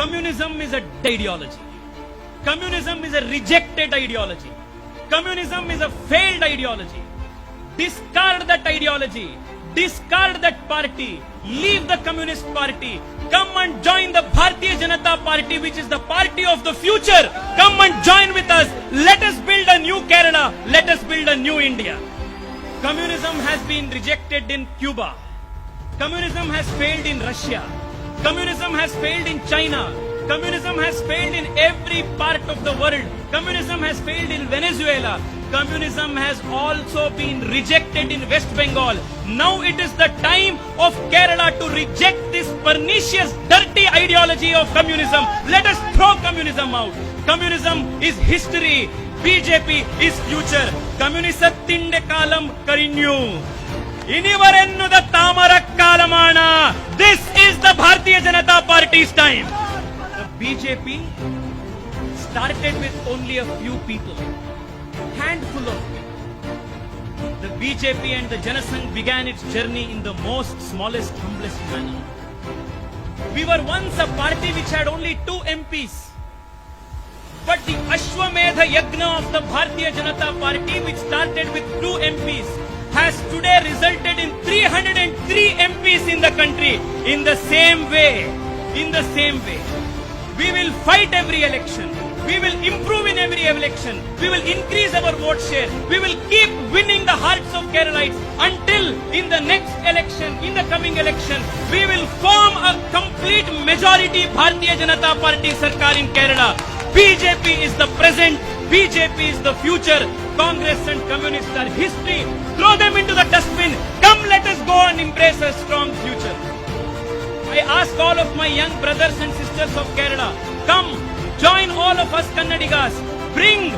Communism is a dead ideology. Communism is a rejected ideology. Communism is a failed ideology. Discard that ideology. Discard that party. Leave the Communist Party. Come and join the Bharatiya Janata Party, which is the party of the future. Come and join with us. Let us build a new Kerala. Let us build a new India. Communism has been rejected in Cuba. Communism has failed in Russia. Communism has failed in China. Communism has failed in every part of the world. Communism has failed in Venezuela. Communism has also been rejected in West Bengal. Now it is the time of Kerala to reject this pernicious, dirty ideology of communism. Let us throw communism out. Communism is history. BJP is future. Communistinte kalam karinyu. Inivarennuda tamara kalamana. This is the Bharatiya Janata Party's time. The BJP started with only a few people. Handful of people. The BJP and the Janasangh began its journey in the most smallest, humblest manner. We were once a party which had only 2 MPs. But the Ashwamedha Yagna of the Bharatiya Janata Party, which started with 2 MPs, has today resulted in 303 MPs in the country. In the same way, we will fight every election. We will improve in every election. We will increase our vote share. We will keep winning the hearts of Keralites until in the next election, in the coming election, we will form a complete majority Bharatiya Janata Party Sarkar in Kerala. BJP is the present. BJP is the future. Congress and Communists are history. Throw them into the dustbin. Come, let us go and embrace a strong future. I ask all of my young brothers and sisters of Kerala, come, join all of us Kannadigas. Bring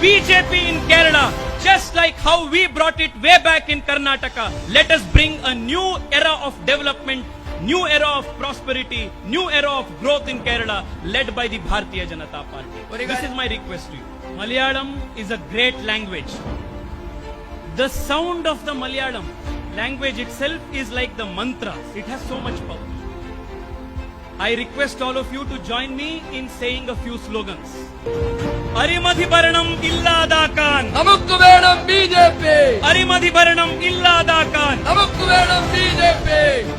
BJP in Kerala, just like how we brought it way back in Karnataka. Let us bring a new era of development, new era of prosperity, new era of growth in Kerala, led by the Bharatiya Janata Party. This is my request to you. Malayalam is a great language. The sound of the Malayalam language itself is like the mantra. It has so much power. I request all of you to join me in saying a few slogans. Arimadhibaranam illadakan. Namukku vedam BJP. Arimadhibaranam illadakan. Namukku vedam BJP.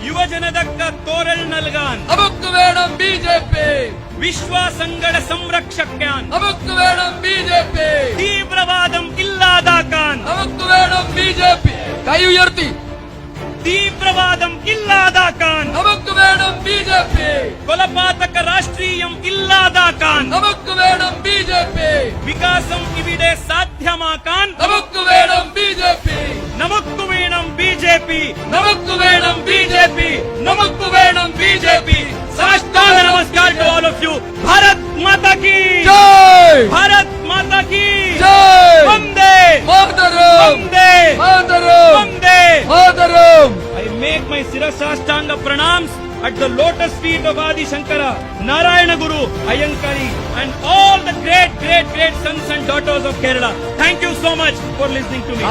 Yuvajanadakka toral nalgan. Namukku vedam BJP. Vishwasangada samrakshakyan. Namukku vedam BJP. Teevravadam illadakan. Namukku vedam BJP. Kai uyarthi. Teevravadam illadakan. Namukku vedam BJP. Kolapataka rashtriyam illadakan. Namukku vedam BJP. Vikasam ivide sadhyamakan. Namukku vedam BJP. Namukku vedam BJP. Namukku vedam BJP. Namukku vedam BJP. Sashtanga namaskar to all of you. Bharat Mata ki Jai. Bharat Mata ki Jai. Vande Mataram. Vande Mataram. Vande. Mataram. I make my Sirasashtanga pranams at the lotus feet of Adi Shankara, Narayana Guru, Ayankari, and all the great sons and daughters of Kerala. Thank you so much for listening to me.